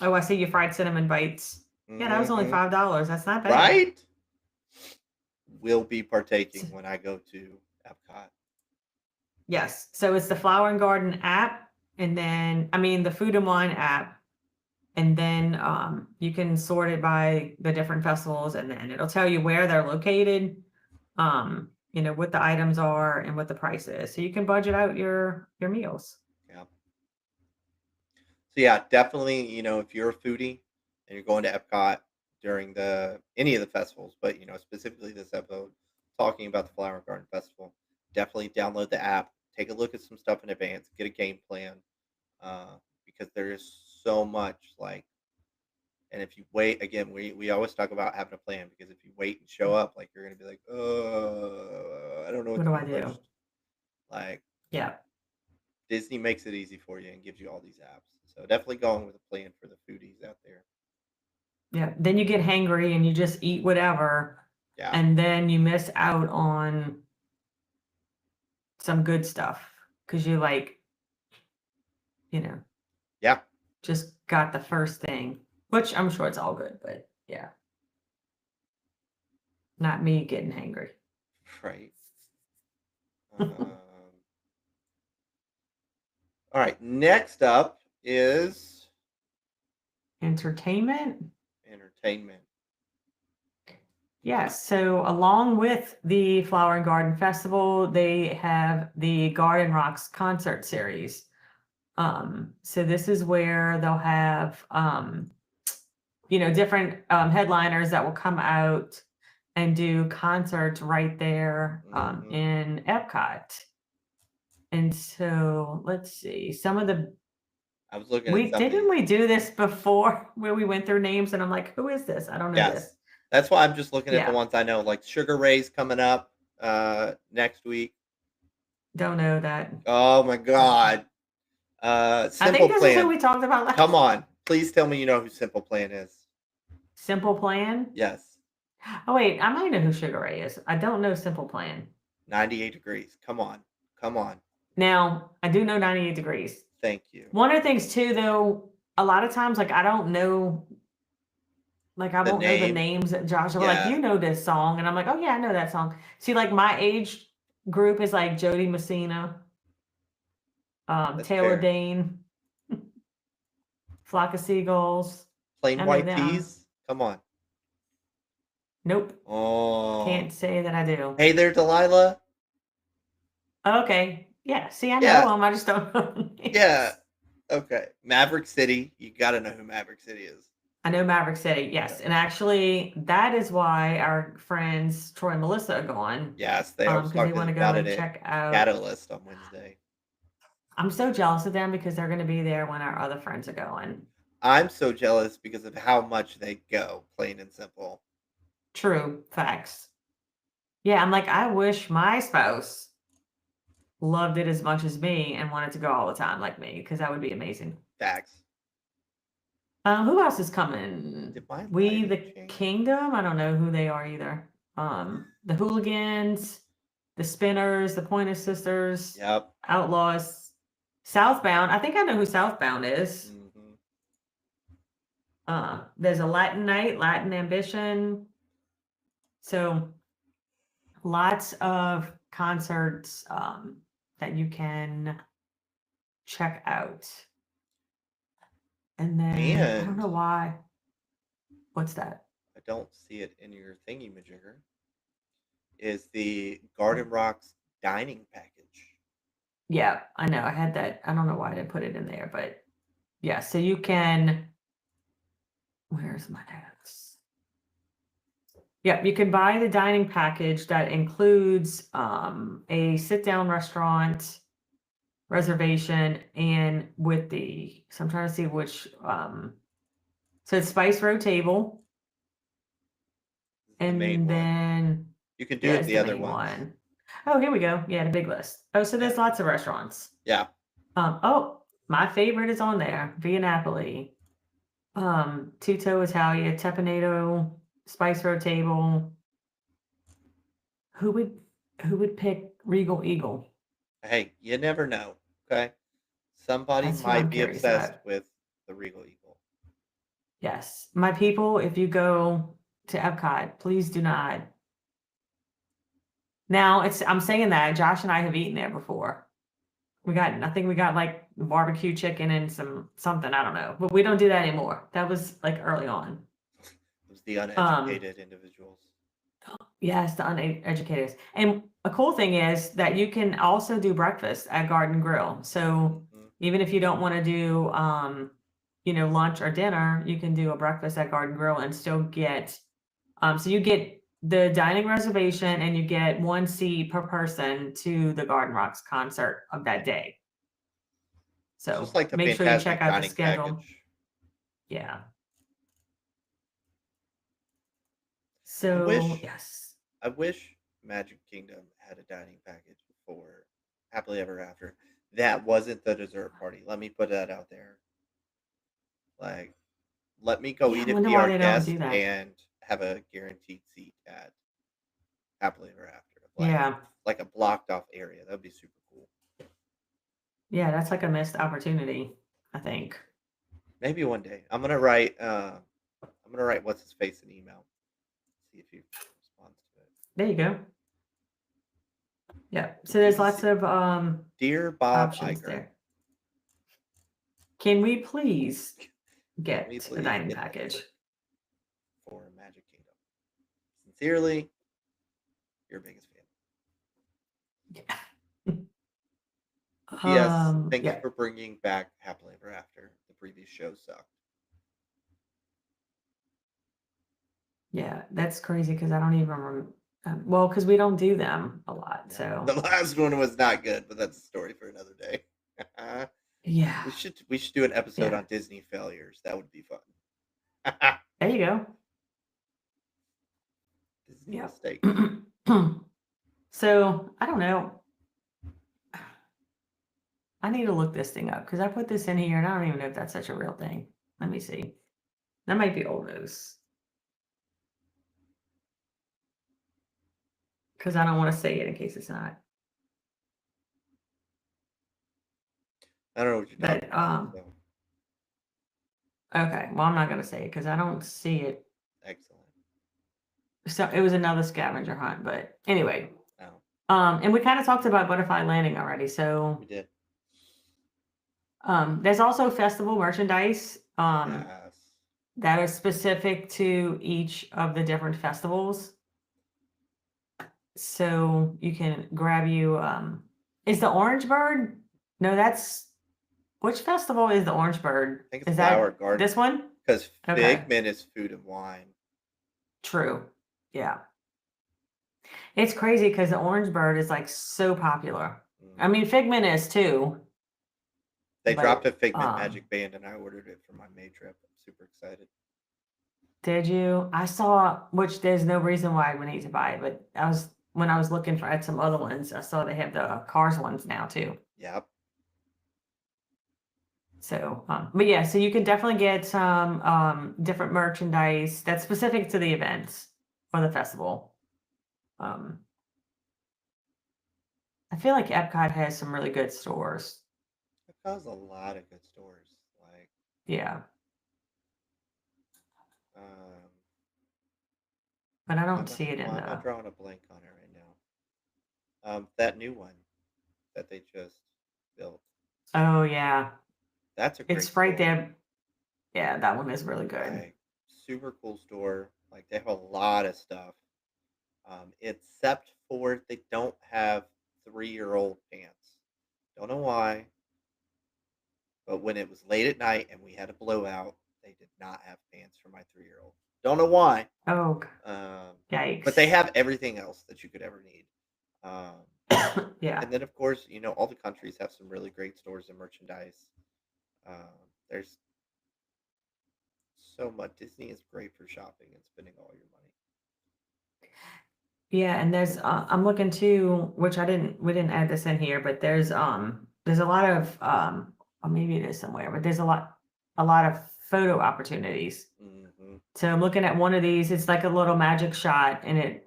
Oh, I see your fried cinnamon bites. Yeah, that was only Mhm. $5. That's not bad. Right? Will be partaking when I go to EPCOT. Yes. So it's the Flower and Garden app, and then I mean the Food and Wine app, and then you can sort it by the different festivals, and then it'll tell you where they're located, what the items are and what the price is, so you can budget out your meals. Yeah. So yeah, definitely, if you're a foodie and you're going to EPCOT during the any of the festivals, but specifically this episode talking about the Flower Garden Festival, definitely download the app, take a look at some stuff in advance, get a game plan, because there is so much like. And if you wait, again, we always talk about having a plan because if you wait and show up, like you're gonna be like, I don't know what What to do do I do? first. Like Yeah. Disney makes it easy for you and gives you all these apps. So definitely going with a plan for the foodies out there. Yeah, then you get hangry and you just eat whatever, Yeah. and then you miss out on some good stuff because you like, you know, Yeah. just got the first thing, which I'm sure it's all good, but yeah, not me getting hangry. Right. All right. Next up is Entertainment? entertainment. Yes. So along with the Flower and Garden Festival, they have the Garden Rocks concert series. So this is where they'll have different headliners that will come out and do concerts right there Hmm. in Epcot. And so let's see. Some of the I was looking at we some of didn't these. we do this before where we went through names and I'm like, who is this? I don't know this. Yes. That's why I'm just looking at the Yeah, ones I know, like Sugar Ray's coming up next week. don't know that. Oh my God. I think Simple this is who Plan. we talked about Come last. on. Please tell me you know who Simple Plan is. Simple Plan. Yes. Oh wait, I might know who Sugar Ray is. I don't know Simple Plan. 98 degrees. Come on. Come on. Now I do know 98 Degrees. Thank you. One of the things too, though, a lot of times, like I don't know, like I The won't know the name. names that Josh will be like, Yeah. you know this song, and I'm like, oh yeah, I know that song. See, like my age group is like Jody Messina, That's Taylor fair. Dane, Flock of Seagulls. Plain I know white them. tees. Come on. Nope, Oh. can't say that I do. Hey there, Delilah. Okay, yeah. See, I know Yeah. them. I just don't know the Yeah. names. Okay. Maverick City. You got to know who Maverick City is. I know Maverick City, Yeah. yes, and actually, that is why our friends Troy and Melissa are going, Yes. I was because they talking want to go about it and at check out. Catalyst on Wednesday. I'm so jealous of them because they're going to be there when our other friends are going. I'm so jealous because of how much they go, plain and simple. True facts. Yeah, I'm like, I wish my spouse loved it as much as me and wanted to go all the time like me because that would be amazing. Facts. Who else is coming? Did my We lighting the change? Kingdom. I don't know who they are either. The Hooligans, the Spinners, the Pointer Sisters, Yep. Outlaws, Southbound. I think I know who Southbound is. Hmm. There's a Latin Night, Latin Ambition. So lots of concerts that you can check out. And then I don't And know why. What's that? I don't see it in your thingy majigger. Is the Garden Rocks dining package? Yeah, I know. I had that. I don't know why I didn't put it in there, but yeah. So you can. Where's my notes? Yeah, you can buy the dining package that includes a sit-down restaurant reservation and with the. So I'm trying to see which. So it's Spice Road Table, This is the main and one. then You can yeah, do it's the the other main ones. one. Oh, here we go. Yeah, the big list. Oh, so Yeah. there's lots of restaurants. Yeah. Oh, my favorite is on there, Via Napoli. Tutto Italia, Tepanato, Spice Road Table. Who would who would pick Regal Eagle? Hey, you never know. Okay. Somebody That's who might I'm be curious obsessed about. with the Regal Eagle. Yes. My people, if you go to Epcot, please do not. Now it's I'm saying that Josh and I have eaten there before. I think we got like barbecue chicken and something, I don't know. But we don't do that anymore. That was like early on. It was the Um uneducated individuals. Yes, the uneducated. And a cool thing is that you can also do breakfast at Garden Grill. So Hmm. even if you don't want to do, lunch or dinner, you can do a breakfast at Garden Grill and still get, so you get the dining reservation and you get one seat per person to the Garden Rocks concert of that day. It's just So like the make sure you check fantastic out the dining schedule. package. Yeah. I So wish yes. I wish Magic Kingdom had a dining package for Happily Ever After. That wasn't the dessert party. Let me put that out there. Like, let me go Yeah, eat I if wonder be why our they don't guest do that. and have a guaranteed seat at Happily Ever After. Yeah. Like a blocked off area. That'd be super cool. Yeah, that's like a missed opportunity, I think. Maybe one day. I'm gonna write what's his face an email. See if he responds to it. There you go. Yeah. So there's lots He's of Dear Bob options Iger. there. Can we please Can we get a please dining get that package? for Magic Kingdom? Sincerely, your biggest fan. Yeah. P.S. Thanks Yeah. for bringing back Happily Ever After. The previous show sucked. Yeah, that's crazy because I don't even well, because we don't do them a lot. No, the So last one was not good, but that's a story for another day. yeah. we should do an episode Yeah. on Disney failures. That would be fun. There you go. Disney Yeah. mistakes. So I don't know. I need to look this thing up because I put this in here and I don't even know if that's such a real thing. Let me see. That might be old news. Because I don't want to say it in case it's not. I don't know what you're talking But about. So okay, well I'm not gonna say it because I don't see it. excellent. So it was another scavenger hunt, but anyway. Oh, And we kind of talked about Butterfly Landing already. we So did. there's also festival merchandise Yes. that are specific to each of the different festivals. So you can grab you is the Orange Bird? No, that's which festival is the Orange Bird? I think it's Is Flower that Garden this one? because Okay. Figment is food and wine. True. Yeah. It's crazy because the Orange Bird is like so popular. I Mhm. mean, Figment is too, They dropped a but Figment Magic Band, and I ordered it for my May trip. I'm super excited. did you? I saw, which there's no reason why we need to buy it, but when I was looking for at some other ones, I saw they have the Cars ones now too. Yep. So, but yeah, so you can definitely get some different merchandise that's specific to the events or the festival. Um, I feel like Epcot has some really good stores. It has a lot of good stores. Like, Yeah. um, but I Why don't am I, see it in why am I the. drawing a blank on it right now? That new one that they just built. Oh yeah, That's a great it's right store. there. Yeah, that one is really good. Like super cool store. Like they have a lot of stuff. Except for they don't have 3-year-old pants. Don't know why, but when it was late at night and we had a blowout, they did not have pants for my 3-year-old. Don't know why. Oh, Um, but they yikes. have everything else that you could ever need. Um, Yeah. and then, of course, all the countries have some really great stores and merchandise. There's so much. Disney is great for shopping and spending all your money. Yeah, and I'm looking too, which we didn't add this in here, but there's a lot of or maybe it is somewhere, but there's a lot of photo opportunities. Hmm. So I'm looking at one of these, it's like a little magic shot and it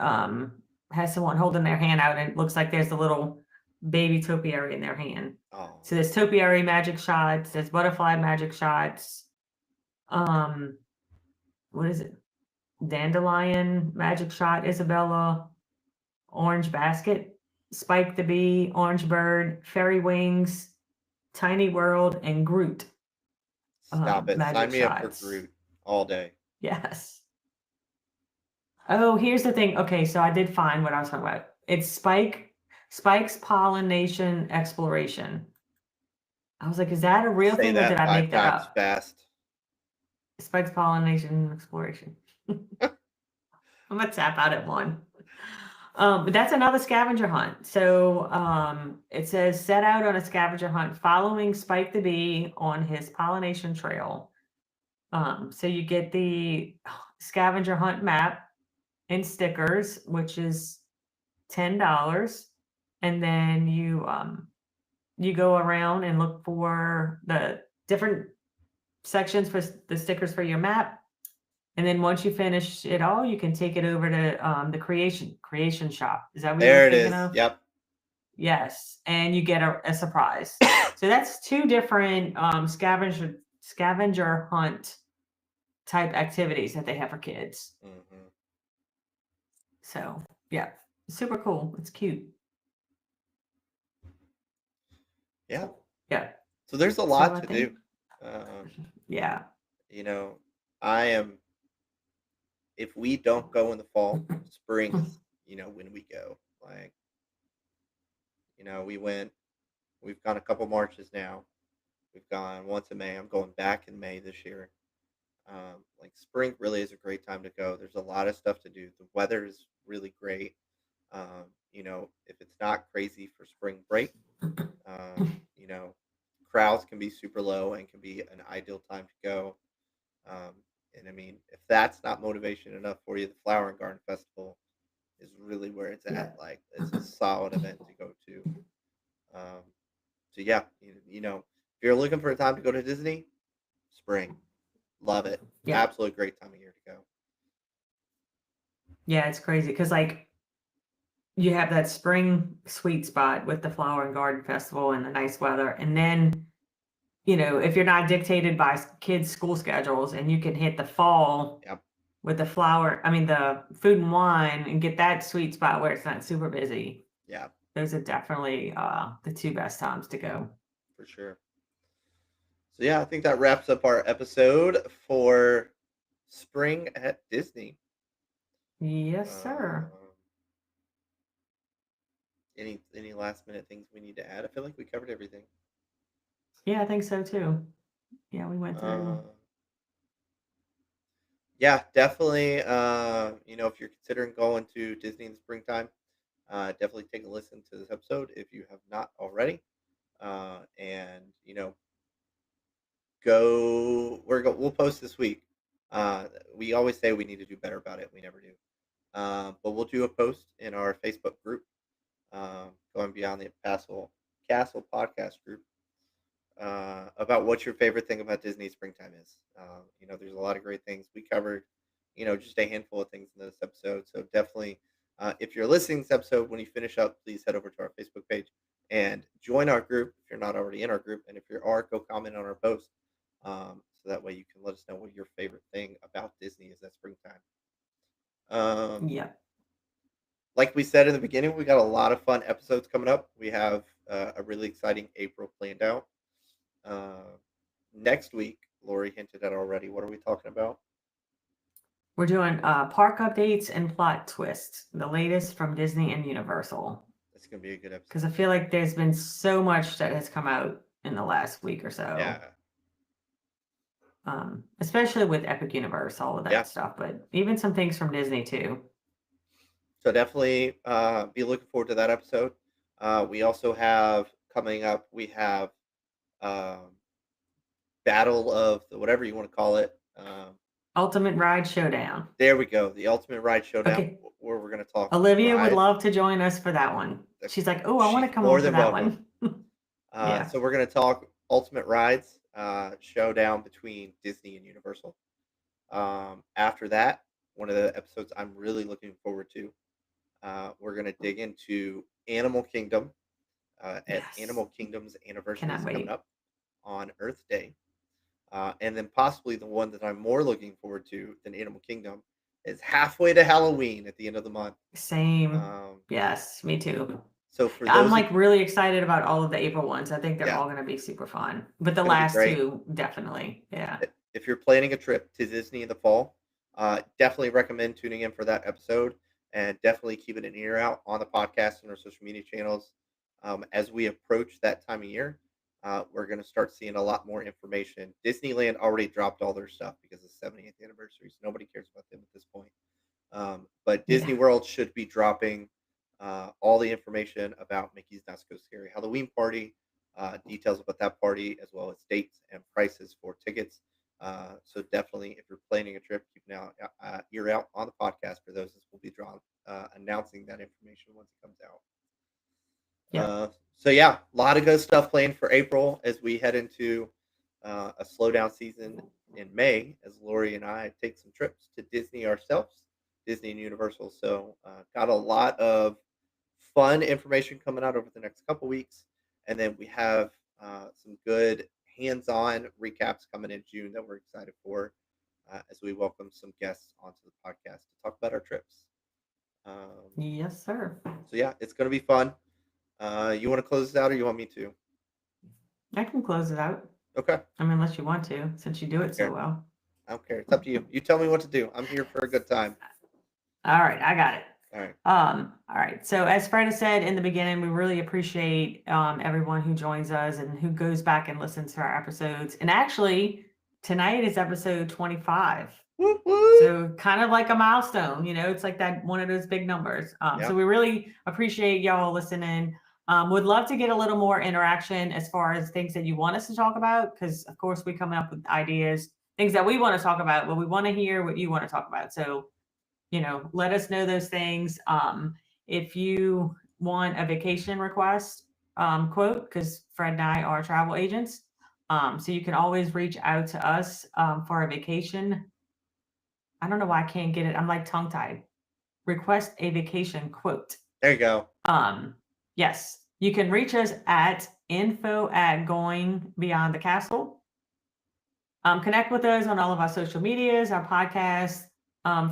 has someone holding their hand out and it looks like there's a little baby topiary in their hand. Oh, So there's topiary magic shots, there's butterfly magic shots, um, what is it? Dandelion magic shot, Isabella, orange basket, Spike the Bee, orange bird, fairy wings, tiny world, and Groot stop it. Sign magic me up for shots. Groot all day. Yes. Oh, here's the thing. Okay, so I did find what I was talking about. It's Spike's pollination exploration. I was like, is that a real Say thing or did that I five make that times up? fast. Spike's pollination exploration. I'm gonna tap out at one. But that's another scavenger hunt. So it says set out on a scavenger hunt following Spike the Bee on his pollination trail. So you get the scavenger hunt map and stickers, which is $10, and then you go around and look for the different sections for the stickers for your map. And then once you finish it all, you can take it over to the creation shop. Is that what you were There it thinking is. of? Yep. Yes, and you get a surprise. So that's two different scavenger hunt type activities that they have for kids. Hmm. So yeah, super cool. It's cute. Yeah. Yeah. So there's a So lot I to do. think Um, yeah. you know, I am. If we don't go in the fall, spring is when we go. Like we went. We've gone a couple marches now. We've gone once in May. I'm going back in May this year. Like spring really is a great time to go. There's a lot of stuff to do. The weather is really great. If it's not crazy for spring break, um, you know, crowds can be super low and can be an ideal time to go. Um, and I mean, if that's not motivation enough for you, the Flower and Garden Festival is really where it's Yeah. at. Like, it's a solid event to go to. Um, so yeah, if you're looking for a time to go to Disney, spring, love it, Yeah. absolute great time of year to go. Yeah, it's crazy because like you have that spring sweet spot with the Flower and Garden Festival and the nice weather. And then, if you're not dictated by kids' school schedules and you can hit the fall Yep, with the food and wine and get that sweet spot where it's not super busy. yeah, Those are definitely the two best times to go. for sure. So yeah, I think that wraps up our episode for spring at Disney. Yes, sir. Um, any last minute things we need to add? I feel like we covered everything. Yeah, I think so too. Yeah, we went through. Uh, yeah, definitely. If you're considering going to Disney in the springtime, definitely take a listen to this episode if you have not already. And we'll post this week. We always say we need to do better about it. We never do. But we'll do a post in our Facebook group, going beyond the Castle podcast group, about what your favorite thing about Disney springtime is. There's a lot of great things we covered. Just a handful of things in this episode. So definitely, if you're listening to this episode, when you finish up, please head over to our Facebook page and join our group if you're not already in our group. And if you are, go comment on our post, so that way you can let us know what your favorite thing about Disney is at springtime. Um, Yeah. like we said in the beginning, we got a lot of fun episodes coming up. We have a really exciting April planned out. Uh, Next week, Lori hinted at already. What are we talking about? We're doing park updates and plot twists, the latest from Disney and Universal. It's gonna be a good Because episode. I feel like there's been so much that has come out in the last week or Yeah, so, especially with Epic Universe, all of yeah. that stuff, but even some things from Disney too. So definitely be looking forward to that episode. We also have coming up. We have um, Battle of the whatever you want to call it. Ultimate Ride Showdown. There we go. The Ultimate Ride Showdown, Okay, where we're going to talk Olivia would rides. love to join us for that one. Uh, She's like, "Oh, I want She's to come more on for than that welcome. one." Yeah. So we're going to talk Ultimate Rides showdown between Disney and Universal. After that, one of the episodes I'm really looking forward to. We're going to dig into Animal Kingdom as Yes. Animal Kingdom's anniversary Cannot is coming wait. up on Earth Day. And then possibly the one that I'm more looking forward to than Animal Kingdom is halfway to Halloween at the end of the month. Same. Um, Yes, me too. so for I'm those of like really excited about all of the April ones. I think they're yeah, all going to be super fun. But it's the going to be last great. two, definitely. Yeah. If you're planning a trip to Disney in the fall, definitely recommend tuning in for that episode and definitely keeping an ear out on the podcast and our social media channels. As we approach that time of year, we're going to start seeing a lot more information. Disneyland already dropped all their stuff because of the 70th anniversary, so nobody cares about them at this point. But Yeah. Disney World should be dropping all the information about Mickey's Not So Scary Halloween Party, details about that party, as well as dates and prices for tickets. So definitely, if you're planning a trip, keep an ear out on the podcast for those. As we'll be announcing that information once it comes out. Yep. So yeah, a lot of good stuff planned for April as we head into a slowdown season in May. As Lori and I take some trips to Disney ourselves, Disney and Universal. So got a lot of fun information coming out over the next couple weeks, and then we have some good hands-on recaps coming in June that we're excited for as we welcome some guests onto the podcast to talk about our trips. Um, Yes, sir. so yeah, it's going to be fun. You want to close this out, or you want me to? I can close it out. Okay, I mean, unless you want to, since you I do it don't so care. well. I don't care. It's up to you. You tell me what to do. I'm here for a good time. All right, I got it. All right. All right. So as Fred has said in the beginning, we really appreciate everyone who joins us and who goes back and listens to our episodes. And actually, tonight is episode 25. Whoop, whoop. So kind of like a milestone, it's like that one of those big numbers. Yeah. So we really appreciate y'all listening. Would love to get a little more interaction as far as things that you want us to talk about, because of course we come up with ideas, things that we want to talk about, but we want to hear what you want to talk about. So let us know those things. If you want a vacation request, quote, because Fred and I are travel agents. So you can always reach out to us for a vacation. I don't know why I can't get it. I'm like tongue tied. Request a vacation quote. There you go. Yes, you can reach us at info@goingbeyondthecastle. Connect with us on all of our social medias, our podcast.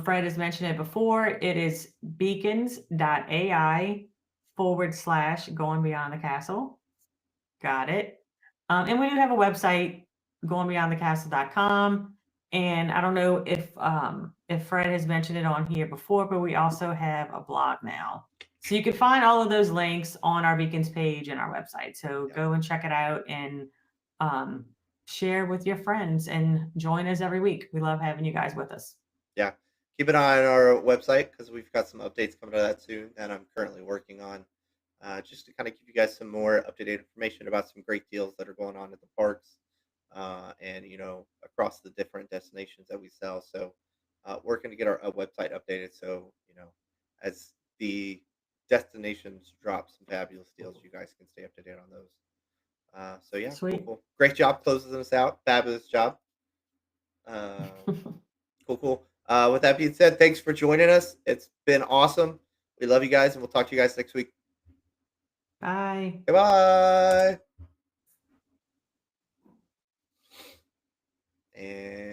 Fred has mentioned it before. It is beacons.ai/going beyond the castle. Got it. And we do have a website, goingbeyondthecastle.com. And I don't know if Fred has mentioned it on here before, but we also have a blog now. So you can find all of those links on our Beacons page and our website. So Yeah. go and check it out and share with your friends and join us every week. We love having you guys with us. Yeah. Keep an eye on our website because we've got some updates coming to that soon that I'm currently working on. Just to kind of give you guys some more up to date information about some great deals that are going on at the parks and across the different destinations that we sell. So working to get our website updated so as the destinations drop some fabulous deals, you guys can stay up to date on those. So yeah, cool, Sweet. cool. Great job closing us out. Fabulous job. Cool, cool. With that being said, thanks for joining us. It's been awesome. We love you guys, and we'll talk to you guys next week. Bye. Goodbye. And